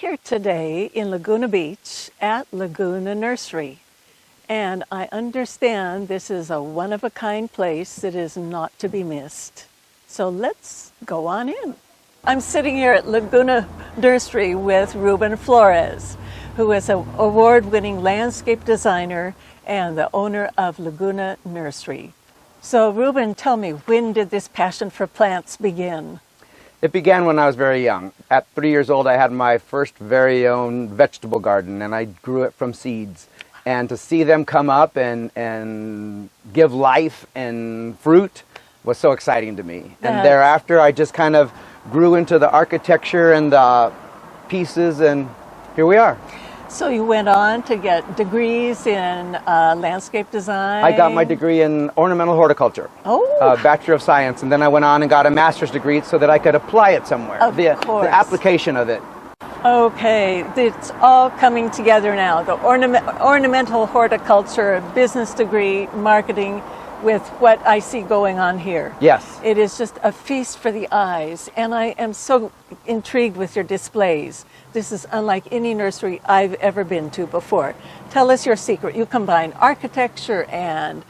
here today in Laguna Beach at Laguna Nursery, and I understand this is a one-of-a-kind place that is not to be missed. So let's go on in. I'm sitting here at Laguna Nursery with Ruben Flores, who is an award-winning landscape designer and the owner of Laguna Nursery. So Ruben, tell me, when did this passion for plants begin? It began when I was very young. At 3 years old, I had my first very own vegetable garden, and I grew it from seeds. And to see them come up and give life and fruit was so exciting to me. And thereafter, I just kind of grew into the architecture and the pieces, and here we are. So you went on to get degrees in landscape design? I got my degree in ornamental horticulture, Bachelor of Science, and then I went on and got a master's degree so that I could apply it somewhere, the application of it. Okay, it's all coming together now. The ornamental horticulture, business degree, marketing, with what I see going on here. Yes. It is just a feast for the eyes, and I am so intrigued with your displays. This is unlike any nursery I've ever been to before. Tell us your secret. You combine architecture and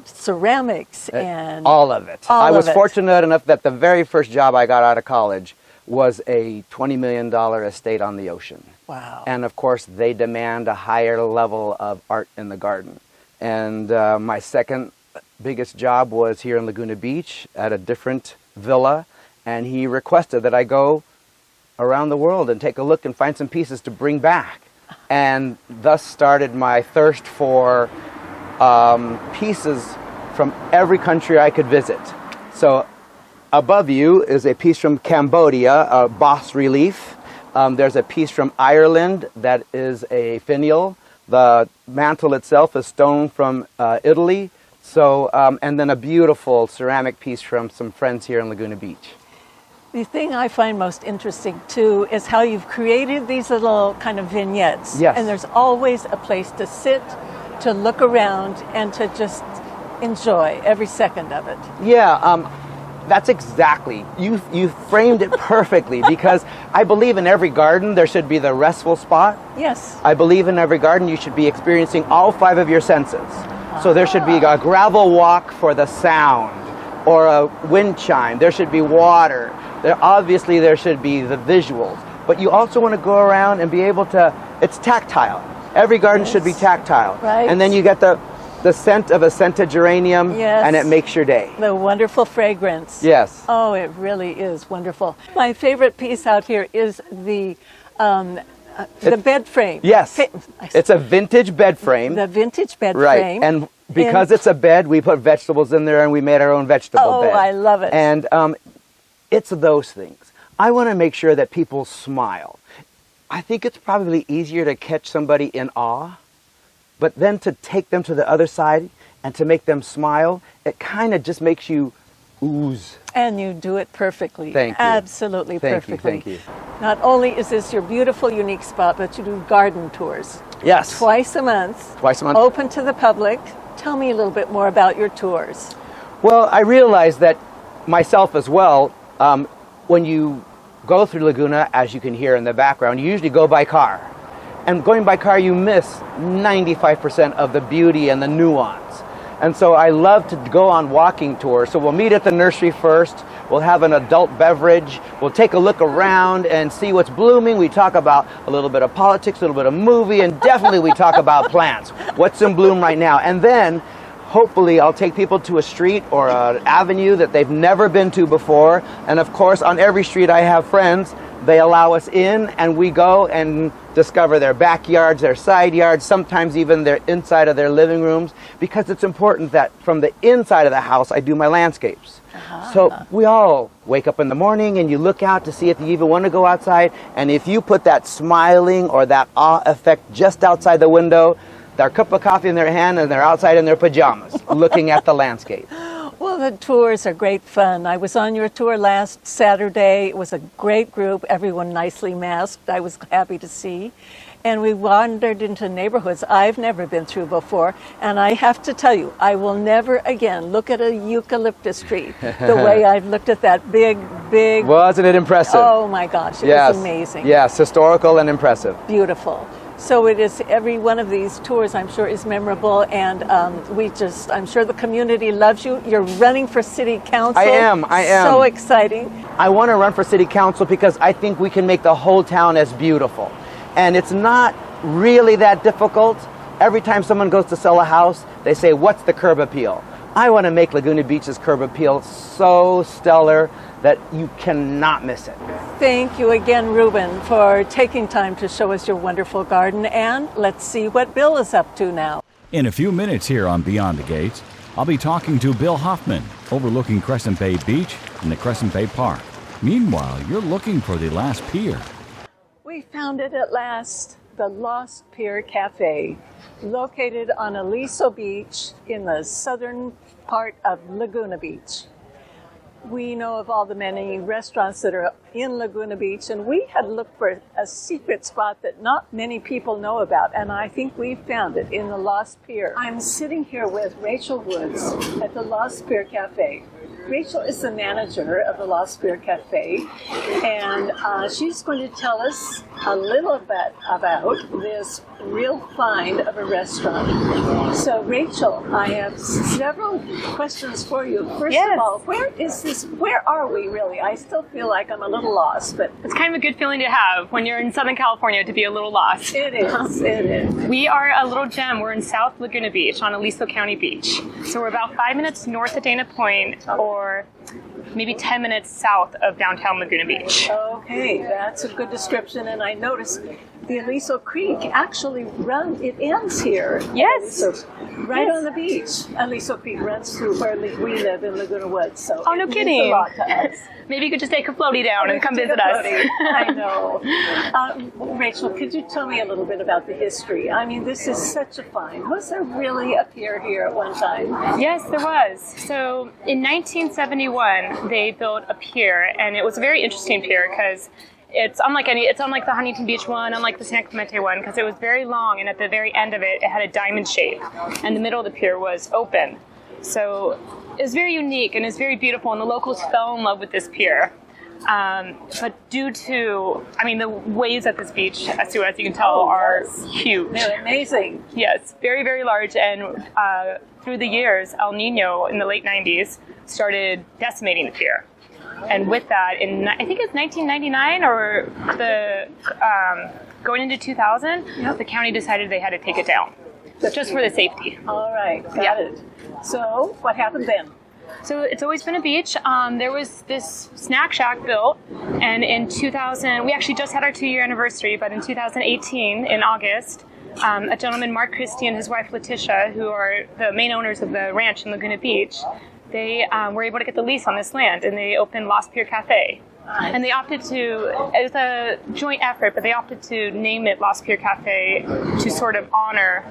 ceramics and all of it. I was fortunate enough that the very first job I got out of college was a $20 million estate on the ocean. Wow. And of course, they demand a higher level of art in the garden. And my second biggest job was here in Laguna Beach at a different villa, and he requested that I go around the world and take a look and find some pieces to bring back. And thus started my thirst for pieces from every country I could visit. So above you is a piece from Cambodia, a bas relief. There's a piece from Ireland that is a finial. The mantle itself is stone from Italy. So, and then a beautiful ceramic piece from some friends here in Laguna Beach. The thing I find most interesting too is how you've created these little kind of vignettes. Yes. And there's always a place to sit, to look around, and to just enjoy every second of it. Yeah, that's exactly. You framed it perfectly, because I believe in every garden there should be the restful spot. Yes. I believe in every garden you should be experiencing all 5 of your senses. So there should be a gravel walk for the sound, or a wind chime. There should be water. Obviously there should be the visuals. But you also want to go around and be able to, it's tactile. Every garden should be tactile. Right. And then you get the scent of a scented geranium, and it makes your day. The wonderful fragrance. Yes. Oh, it really is wonderful. My favorite piece out here is the bed frame. Yes. It's a vintage bed frame. The vintage bed right. frame. And because it's a bed, we put vegetables in there, and we made our own vegetable bed. Oh, I love it. And it's those things. I want to make sure that people smile. I think it's probably easier to catch somebody in awe, but then to take them to the other side and to make them smile, it kind of just makes you ooze. And you do it perfectly. Thank you. Absolutely perfectly. Thank you. Not only is this your beautiful, unique spot, but you do garden tours. Yes. Twice a month. Twice a month. Open to the public. Tell me a little bit more about your tours. Well, I realized that myself as well, when you go through Laguna, as you can hear in the background, you usually go by car. And going by car, you miss 95% of the beauty and the nuance. And so I love to go on walking tours. So we'll meet at the nursery first. We'll have an adult beverage. We'll take a look around and see what's blooming. We talk about a little bit of politics, a little bit of movie, and definitely we talk about plants. What's in bloom right now. And then hopefully I'll take people to a street or an avenue that they've never been to before. And of course, on every street I have friends. They allow us in, and we go and discover their backyards, their side yards, sometimes even their inside of their living rooms, because it's important that from the inside of the house I do my landscapes. So we all wake up in the morning and you look out to see if you even want to go outside, and if you put that smiling or that awe effect just outside the window, their cup of coffee in their hand and they're outside in their pajamas looking at the landscape. Well, Oh, the tours are great fun. I was on your tour last Saturday. It was a great group, everyone nicely masked. I was happy to see. And we wandered into neighborhoods I've never been through before. And I have to tell you, I will never again look at a eucalyptus tree the way I've looked at that big. Wasn't it impressive? Oh my gosh, it was amazing. Yes, historical and impressive. Beautiful. So it is, every one of these tours I'm sure is memorable, and I'm sure the community loves you. You're running for city council. I am. So exciting. I want to run for city council because I think we can make the whole town as beautiful. And it's not really that difficult. Every time someone goes to sell a house, they say, what's the curb appeal? I want to make Laguna Beach's curb appeal so stellar that you cannot miss it. Thank you again, Ruben, for taking time to show us your wonderful garden. And let's see what Bill is up to now. In a few minutes here on Beyond the Gates, I'll be talking to Bill Hoffman, overlooking Crescent Bay Beach and the Crescent Bay Park. Meanwhile, you're looking for the last pier. We found it at last, the Lost Pier Cafe, located on Aliso Beach in the southern part of Laguna Beach. We know of all the many restaurants that are in Laguna Beach, and we had looked for a secret spot that not many people know about, and I think we found it in the Lost Pier. I'm sitting here with Rachel Woods at the Lost Pier Cafe. Rachel is the manager of the Lost Pier Cafe, and she's going to tell us a little bit about this real find of a restaurant. So, Rachel, I have several questions for you. First of all, where are we really? I still feel like I'm a little lost, but it's kind of a good feeling to have when you're in Southern California to be a little lost. It is. We are a little gem. We're in South Laguna Beach on Aliso County Beach. So we're about 5 minutes north of Dana Point, or maybe 10 minutes south of downtown Laguna Beach. Okay, that's a good description. And I noticed the Aliso Creek actually it ends here. Yes. Right on the beach. Aliso Creek runs through where we live in Laguna Woods. So oh, no kidding. Means a lot to us. Maybe you could just take a floaty down and come visit us. I know. Rachel, could you tell me a little bit about the history? I mean, this is such a find. Was there really a pier here at one time? Yes, there was. So in 1971, they built a pier, and it was a very interesting pier because it's unlike the Huntington Beach one, unlike the San Clemente one, because it was very long, and at the very end of it, it had a diamond shape, and the middle of the pier was open. So it was very unique, and it's very beautiful, and the locals fell in love with this pier. But due to, the waves at this beach, as you can tell, are huge. They're amazing. Yes, very, very large, and through the years, El Nino in the late 90s started decimating the pier. And with that, I think it's 1999 or going into 2000, the county decided they had to take it down, just for the safety. All right, got it. So what happened then? So it's always been a beach. There was this snack shack built, and in 2000, we actually just had our 2-year anniversary, but in 2018, in August, a gentleman, Mark Christie, and his wife, Letitia, who are the main owners of the ranch in Laguna Beach, they were able to get the lease on this land, and they opened Lost Pier Cafe. And they opted to, it was a joint effort, but they opted to name it Lost Pier Cafe to sort of honor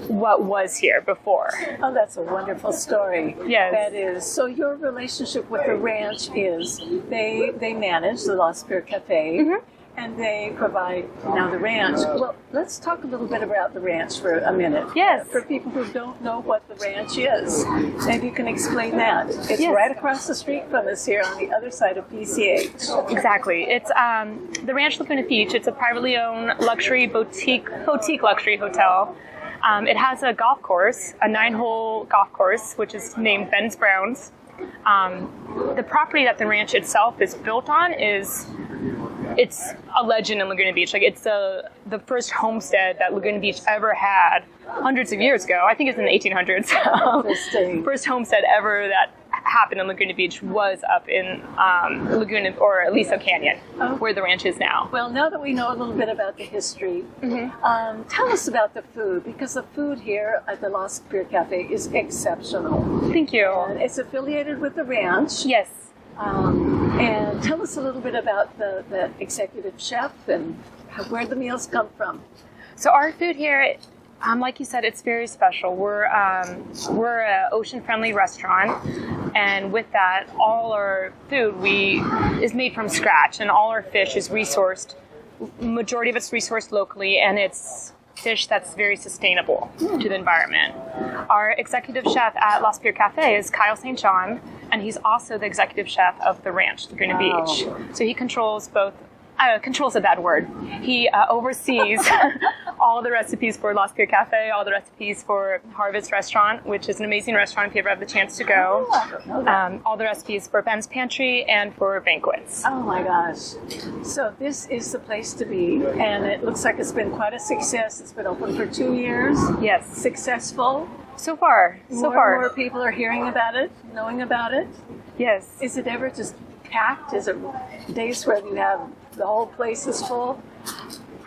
what was here before. Oh, that's a wonderful story. Yes. That is. So your relationship with the ranch is they manage the Lost Pier Cafe, and they provide now the ranch. Well, let's talk a little bit about the ranch for a minute. Yes. For people who don't know what the ranch is, maybe you can explain that. It's right across the street from us here on the other side of PCH. Exactly. It's the Ranch Laguna Beach. It's a privately owned luxury boutique luxury hotel. It has a golf course, a 9-hole golf course, which is named Ben's Browns. The property that the ranch itself is built on it's a legend in Laguna Beach. Like, it's the first homestead that Laguna Beach ever had hundreds of years ago. I think it's in the 1800s. Interesting. First homestead ever that happened in Laguna Beach was up in Laguna, or Aliso Canyon, where the ranch is now. Well, now that we know a little bit about the history, tell us about the food, because the food here at the Lost Pier Cafe is exceptional. Thank you. And it's affiliated with the ranch. Yes. And tell us a little bit about the executive chef and where the meals come from. So our food here, like you said, it's very special. We're an ocean-friendly restaurant. And with that, all our food is made from scratch, and all our fish is resourced. Majority of it's resourced locally, and it's fish that's very sustainable to the environment. Our executive chef at Lost Pier Cafe is Kyle St. John, and he's also the executive chef of the ranch, Laguna Beach. So he controls both. Control's a bad word. He oversees all the recipes for Lost Pier Cafe, all the recipes for Harvest Restaurant, which is an amazing restaurant if you ever have the chance to go. All the recipes for Ben's Pantry and for banquets. Oh my gosh. So this is the place to be, and it looks like it's been quite a success. It's been open for 2 years. Yes. Successful. So far. More people are hearing about it, knowing about it. Yes. Is it ever just packed? Is it days where you have the whole place is full?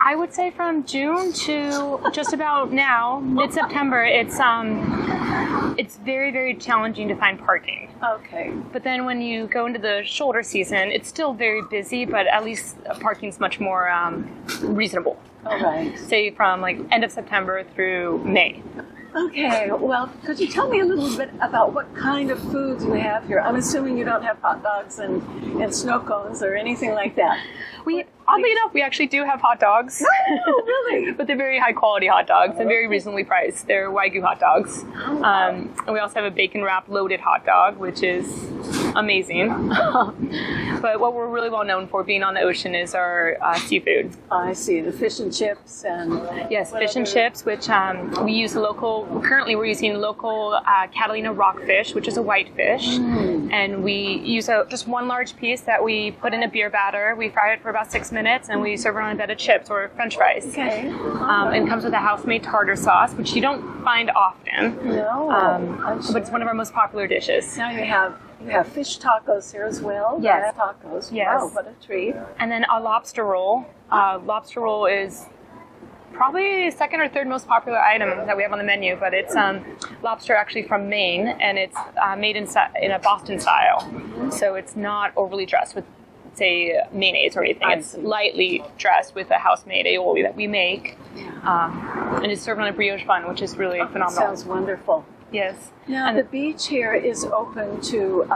I would say from June to just about now, mid-September, it's very, very challenging to find parking. Okay. But then when you go into the shoulder season, it's still very busy, but at least parking's much more reasonable. All right. Say from like end of September through May. Okay, well, could you tell me a little bit about what kind of foods you have here? I'm assuming you don't have hot dogs and snow cones or anything like that. Oddly enough, we actually do have hot dogs. Oh, really? But they're very high quality hot dogs and very reasonably priced. They're Wagyu hot dogs. And we also have a bacon wrapped loaded hot dog, which is amazing. But what we're really well known for being on the ocean is our seafood. I see, the fish and chips and... Yes, fish and chips, which we use currently we're using local Catalina rockfish, which is a white fish. And we use just one large piece that we put in a beer batter. We fry it for about 6 minutes, and we serve it on a bed of chips or French fries. Okay. And comes with a house-made tartar sauce, which you don't find often. No. But it's one of our most popular dishes. Now you have fish tacos here as well. Yes. Tacos. Yes. Wow, what a treat. And then a lobster roll. Lobster roll is probably the second or third most popular item that we have on the menu, but it's lobster actually from Maine, and it's made in a Boston style. So it's not overly dressed with, say, mayonnaise or anything. It's lightly dressed with a house-made aioli that we make. And it's served on a brioche bun, which is really phenomenal. Sounds wonderful. Yes. Now, And the beach here is open to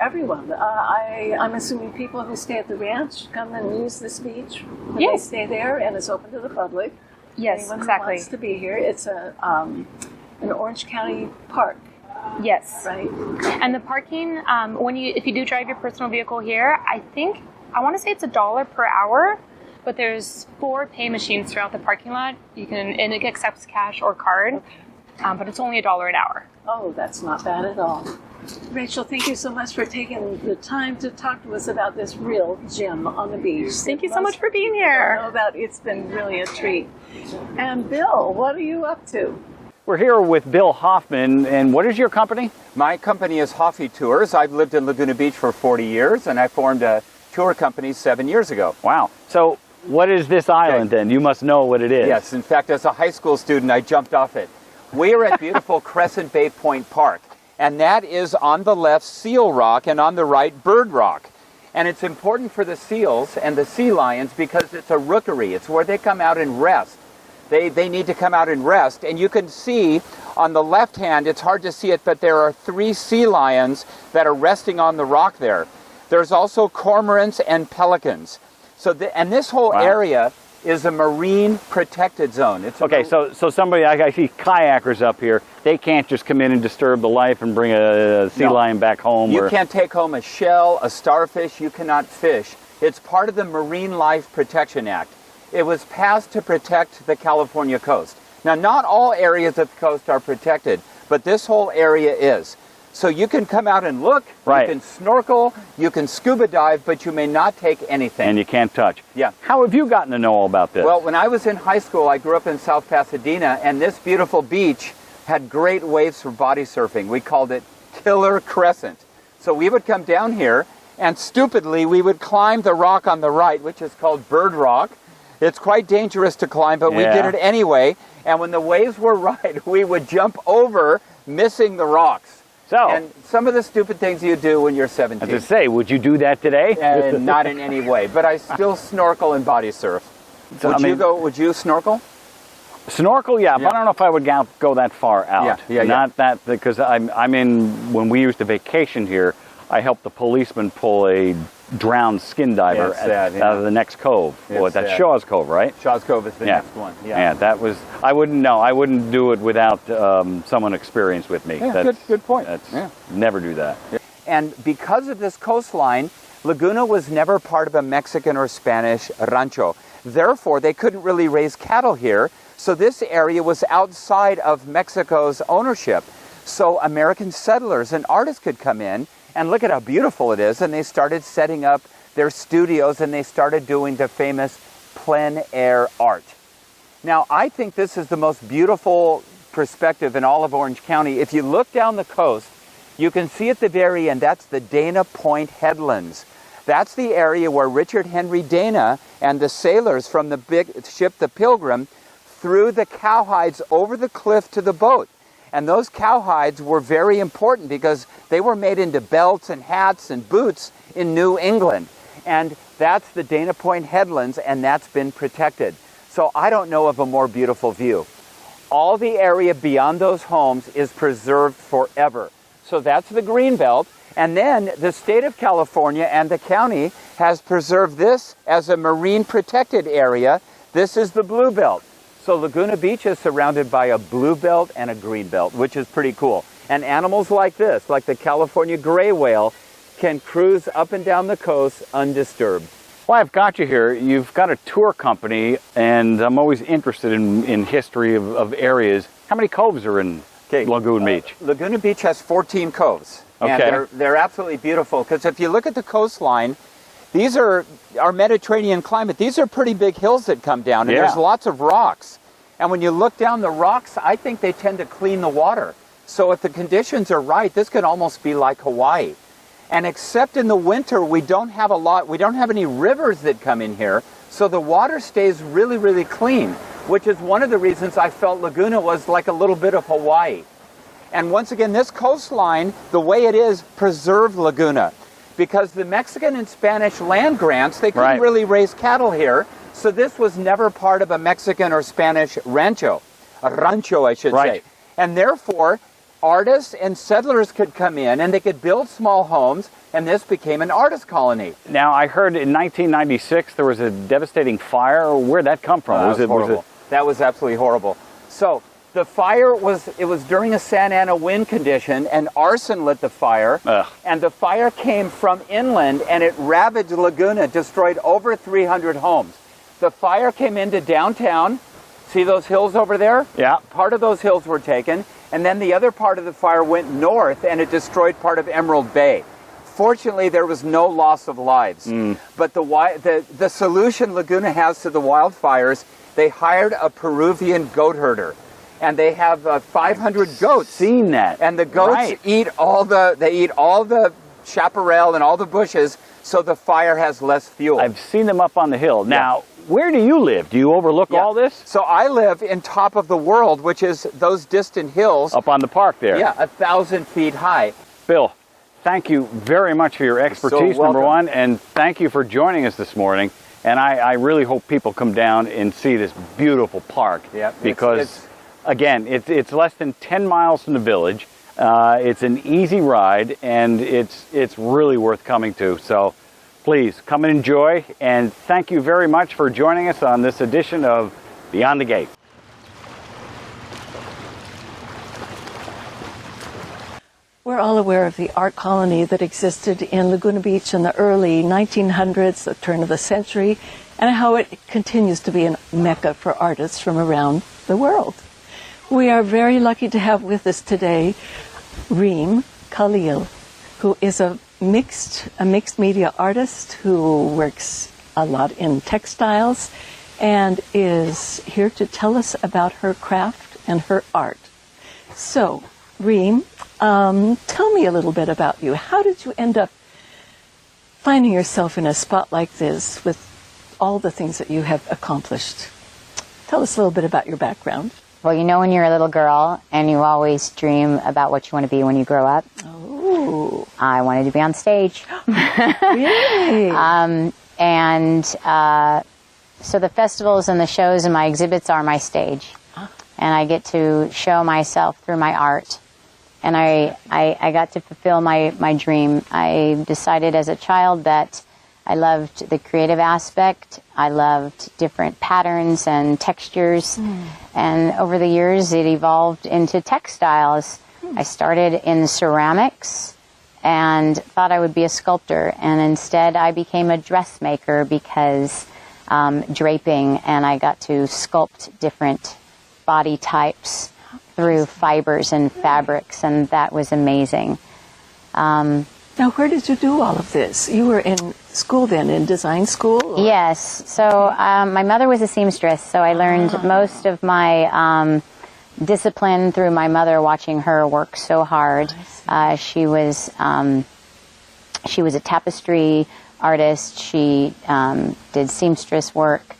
everyone. I'm assuming people who stay at the ranch come and use this beach when they stay there, and it's open to the public. Yes, Anyone exactly. who wants to be here. It's an Orange County park, Yes. right? And the parking, if you do drive your personal vehicle here, I want to say it's $1 per hour, but there's 4 pay machines throughout the parking lot. And it accepts cash or card, but it's only $1 an hour. Oh, that's not bad at all. Rachel, thank you so much for taking the time to talk to us about this real gem on the beach. Thank you so much for being here. It's been really a treat. And Bill, what are you up to? We're here with Bill Hoffman, and what is your company? My company is Hoffy Tours. I've lived in Laguna Beach for 40 years, and I formed a tour company 7 years ago. Wow. So what is this island then? You must know what it is. Yes, in fact, as a high school student, I jumped off it. We are at beautiful Crescent Bay Point Park, and that is on the left Seal Rock and on the right Bird Rock. And it's important for the seals and the sea lions because it's a rookery. It's where they come out and rest. They need to come out and rest. And you can see on the left hand, it's hard to see it, but there are 3 sea lions that are resting on the rock there. There's also cormorants and pelicans. And this whole area is a marine protected zone. So somebody, I see kayakers up here, they can't just come in and disturb the life and bring a sea lion back home. You can't take home a shell, a starfish, you cannot fish. It's part of the Marine Life Protection Act. It was passed to protect the California coast. Now, not all areas of the coast are protected, but this whole area is. So you can come out and look, you can snorkel, you can scuba dive, but you may not take anything. And you can't touch. Yeah. How have you gotten to know all about this? Well, when I was in high school, I grew up in South Pasadena, and this beautiful beach had great waves for body surfing. We called it Killer Crescent. So we would come down here, and stupidly, we would climb the rock on the right, which is called Bird Rock. It's quite dangerous to climb, but we did it anyway. And when the waves were right, we would jump over, missing the rocks. And some of the stupid things you do when you're 17. As I say, would you do that today? Not in any way, but I still snorkel and body surf. Would you snorkel? Snorkel, yeah, but I don't know if I would go that far out. Not that, because when we used to vacation here, I helped the policeman pull a drowned skin diver out of the next cove. That's Shaw's Cove, right? Shaw's Cove is the next one. Yeah, that was, I wouldn't know. I wouldn't do it without someone experienced with me. Yeah, good point. Never do that. And because of this coastline, Laguna was never part of a Mexican or Spanish rancho. Therefore, they couldn't really raise cattle here. So this area was outside of Mexico's ownership. So American settlers and artists could come in and look at how beautiful it is. And they started setting up their studios and they started doing the famous plein air art. Now, I think this is the most beautiful perspective in all of Orange County. If you look down the coast, you can see at the very end, that's the Dana Point Headlands. That's the area where Richard Henry Dana and the sailors from the big ship, the Pilgrim, threw the cowhides over the cliff to the boat. And those cowhides were very important because they were made into belts and hats and boots in New England. And that's the Dana Point Headlands, and that's been protected. So I don't know of a more beautiful view. All the area beyond those homes is preserved forever. So that's the green belt. And then the state of California and the county has preserved this as a marine protected area. This is the blue belt. So Laguna Beach is surrounded by a blue belt and a green belt, which is pretty cool. And animals like this, like the California gray whale, can cruise up and down the coast undisturbed. Well, I've got you here. You've got a tour company, and I'm always interested in history of areas. How many coves are in Laguna Beach? Laguna Beach has 14 coves. Okay. And they're absolutely beautiful, because if you look at the coastline, these are our Mediterranean climate. These are pretty big hills that come down, and there's lots of rocks. And when you look down the rocks, I think they tend to clean the water. So if the conditions are right, this could almost be like Hawaii. And except in the winter, we don't have any rivers that come in here, so the water stays really, really clean, which is one of the reasons I felt Laguna was like a little bit of Hawaii. And once again, this coastline, the way it is, preserved Laguna. Because the Mexican and Spanish land grants, they couldn't really raise cattle here, so this was never part of a Mexican or Spanish rancho. A rancho, I should say. And therefore, artists and settlers could come in and they could build small homes, and this became an artist colony. Now, I heard in 1996 there was a devastating fire. Where'd that come from? That was horrible. That was absolutely horrible. So the fire was during a Santa Ana wind condition, and arson lit the fire. And the fire came from inland, and it ravaged Laguna, destroyed over 300 homes. The fire came into downtown. See those hills over there? Yeah. Part of those hills were taken, and then the other part of the fire went north, and it destroyed part of Emerald Bay. Fortunately, there was no loss of lives. But the solution Laguna has to the wildfires, they hired a Peruvian goat herder, and they have 500 goats. Seen that. And the goats eat all the chaparral and all the bushes, so the fire has less fuel. I've seen them up on the hill. Now, where do you live? Do you overlook all this? So I live in top of the world, which is those distant hills. Up on the park there. Yeah, 1,000 feet high. Bill, thank you very much for your expertise, number one, and thank you for joining us this morning. And I really hope people come down and see this beautiful park. Yeah, because, again, it's less than 10 miles from the village. It's an easy ride, and it's really worth coming to. So please come and enjoy, and thank you very much for joining us on this edition of Beyond the Gate. We're all aware of the art colony that existed in Laguna Beach in the early 1900s, the turn of the century, and how it continues to be a mecca for artists from around the world. We are very lucky to have with us today Reem Khalil, who is a mixed media artist who works a lot in textiles and is here to tell us about her craft and her art. So, Reem, tell me a little bit about you. How did you end up finding yourself in a spot like this with all the things that you have accomplished? Tell us a little bit about your background. Well, you know when you're a little girl and you always dream about what you want to be when you grow up? Oh. I wanted to be on stage. Really? So the festivals and the shows and my exhibits are my stage. and I get to show myself through my art. And I got to fulfill my dream. I decided as a child that I loved the creative aspect. I loved different patterns and textures. And over the years, it evolved into textiles. I started in ceramics and thought I would be a sculptor. And instead, I became a dressmaker because draping, and I got to sculpt different body types through fibers and fabrics, and that was amazing. Now, where did you do all of this? You were in school then, in design school? Or? Yes. So my mother was a seamstress, so I learned most of my discipline through my mother, watching her work so hard. She was a tapestry artist. She did seamstress work.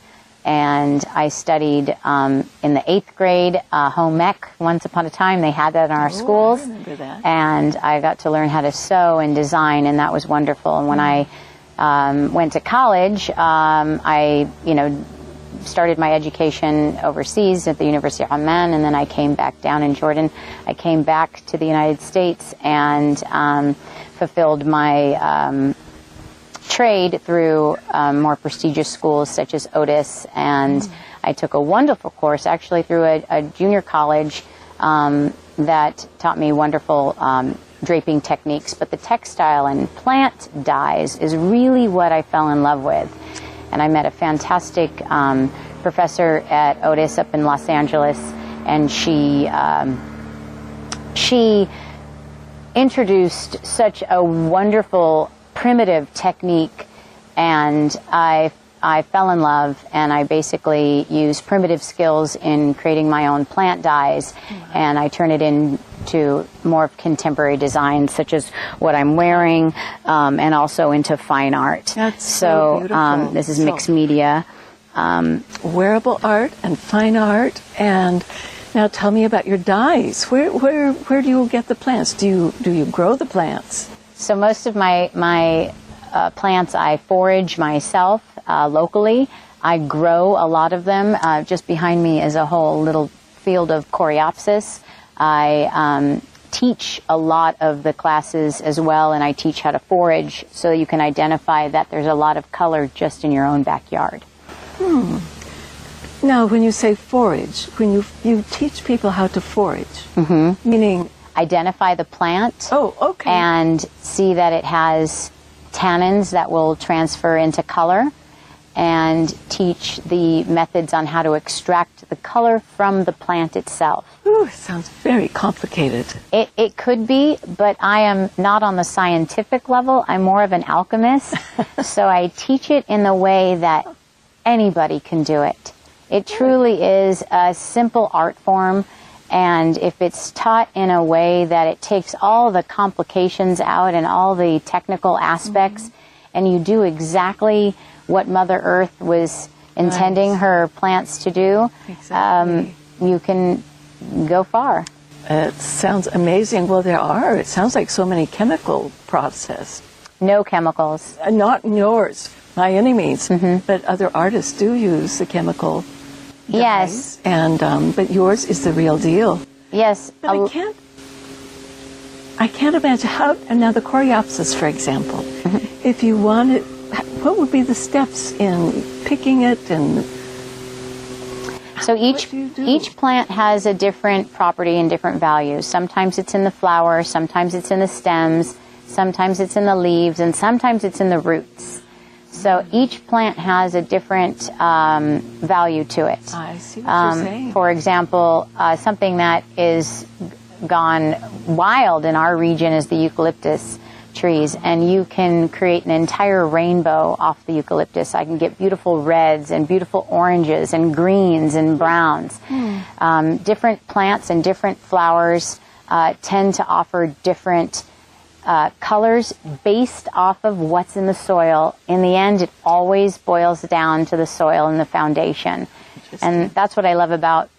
And I studied in the 8th grade home ec. Once upon a time, they had that in our schools. I remember that. And I got to learn how to sew and design, and that was wonderful. And when I went to college, I, started my education overseas at the University of Amman, and then I came back down in Jordan. I came back to the United States and fulfilled my trade through more prestigious schools such as Otis, and I took a wonderful course actually through a junior college that taught me wonderful draping techniques. But the textile and plant dyes is really what I fell in love with. And I met a fantastic professor at Otis up in Los Angeles, and she introduced such a wonderful primitive technique, and I fell in love, and I basically use primitive skills in creating my own plant dyes, and I turn it into more contemporary designs, such as what I'm wearing, and also into fine art. That's so beautiful. This is mixed media. Wearable art and fine art. And now tell me about your dyes. Where do you get the plants? Do you grow the plants? So most of my plants I forage myself locally. I grow a lot of them. Just behind me is a whole little field of coreopsis. I teach a lot of the classes as well, and I teach how to forage so you can identify that there's a lot of color just in your own backyard. Now, when you say forage, when you teach people how to forage, meaning identify the plant. Oh, okay. And see that it has tannins that will transfer into color, and teach the methods on how to extract the color from the plant itself. Ooh, sounds very complicated. It could be, but I am not on the scientific level. I'm more of an alchemist. So I teach it in the way that anybody can do it. It truly is a simple art form. And if it's taught in a way that it takes all the complications out and all the technical aspects, and you do exactly what Mother Earth was intending her plants to do, you can go far. It sounds amazing. Well, there are. It sounds like so many chemical process. No chemicals. Not in yours, by any means. But other artists do use the chemical dyes. Yes. And but yours is the real deal. Yes. But I can't imagine how. And now the coreopsis, for example, if you wanted, what would be the steps in picking it? And so each plant has a different property and different values. Sometimes it's in the flower, sometimes it's in the stems, sometimes it's in the leaves, and sometimes it's in the roots. So each plant has a different value to it. I see what you're saying. For example, something that is gone wild in our region is the eucalyptus trees, and you can create an entire rainbow off the eucalyptus. I can get beautiful reds and beautiful oranges and greens and browns. Different plants and different flowers tend to offer different colors based off of what's in the soil. In the end, it always boils down to the soil and the foundation. And that's what I love about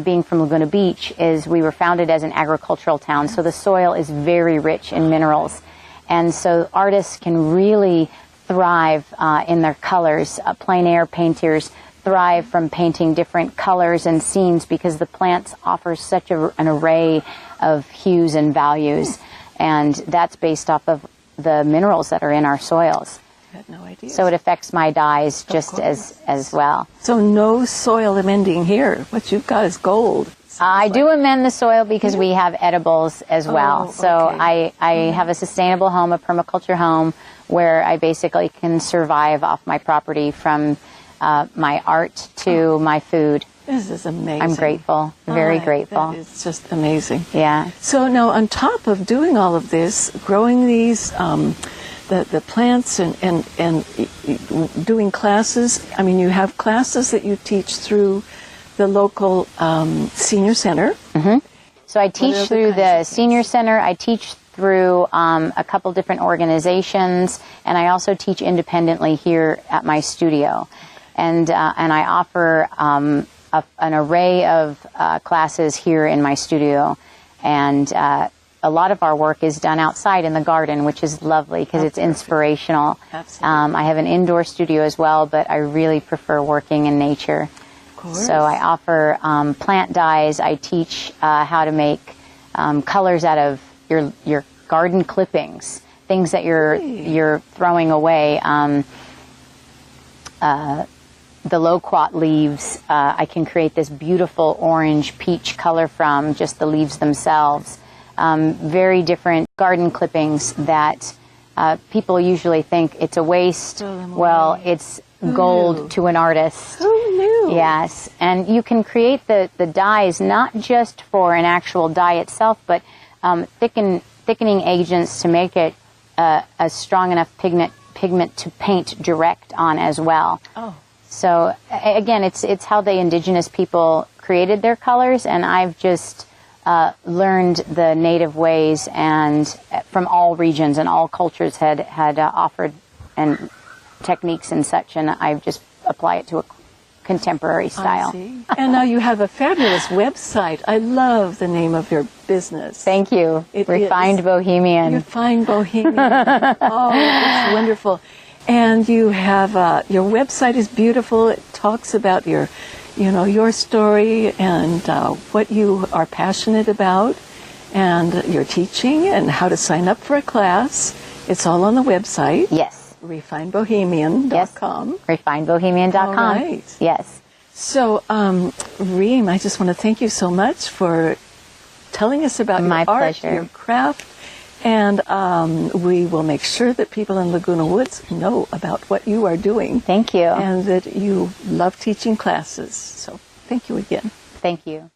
being from Laguna Beach, is we were founded as an agricultural town, so the soil is very rich in minerals. And so artists can really thrive in their colors. Plein air painters thrive from painting different colors and scenes because the plants offer such an array of hues and values. And that's based off of the minerals that are in our soils. I had no idea. So it affects my dyes just as well. So no soil amending here. What you've got is gold. I do amend the soil because we have edibles as well. So okay. I have a sustainable home, a permaculture home, where I basically can survive off my property from my art to my food. This is amazing. I'm grateful, very grateful. It's just amazing. Yeah. So now, on top of doing all of this, growing these, the plants and doing classes, I mean, you have classes that you teach through the local senior center. Mm-hmm. So I teach through the senior center. I teach through a couple different organizations, and I also teach independently here at my studio. And I offer an array of classes here in my studio, and a lot of our work is done outside in the garden, which is lovely because it's inspirational. Absolutely. I have an indoor studio as well, but I really prefer working in nature. Of course. So I offer plant dyes. I teach how to make colors out of your garden clippings, things that you're throwing away. The loquat leaves, I can create this beautiful orange peach color from just the leaves themselves. Very different garden clippings that people usually think it's a waste. Well, it's gold to an artist. Who knew? Yes, and you can create the dyes not just for an actual dye itself, but thickening agents to make it a strong enough pigment to paint direct on as well. Oh. So again, it's how the indigenous people created their colors, and I've just learned the native ways, and from all regions and all cultures had offered and techniques and such, and I just apply it to a contemporary style. I see. And now you have a fabulous website. I love the name of your business. Thank you. Refined Bohemian. Refined Bohemian. Oh, it's wonderful. And you have your website is beautiful. It talks about your story and what you are passionate about, and your teaching and how to sign up for a class. It's all on the website. Yes. refinedbohemian.com. Yes. refinedbohemian.com. All right. Yes. So, Reem, I just want to thank you so much for telling us about your art, pleasure. Your craft, and we will make sure that people in Laguna Woods know about what you are doing. Thank you. And that you love teaching classes. So, thank you again. Thank you.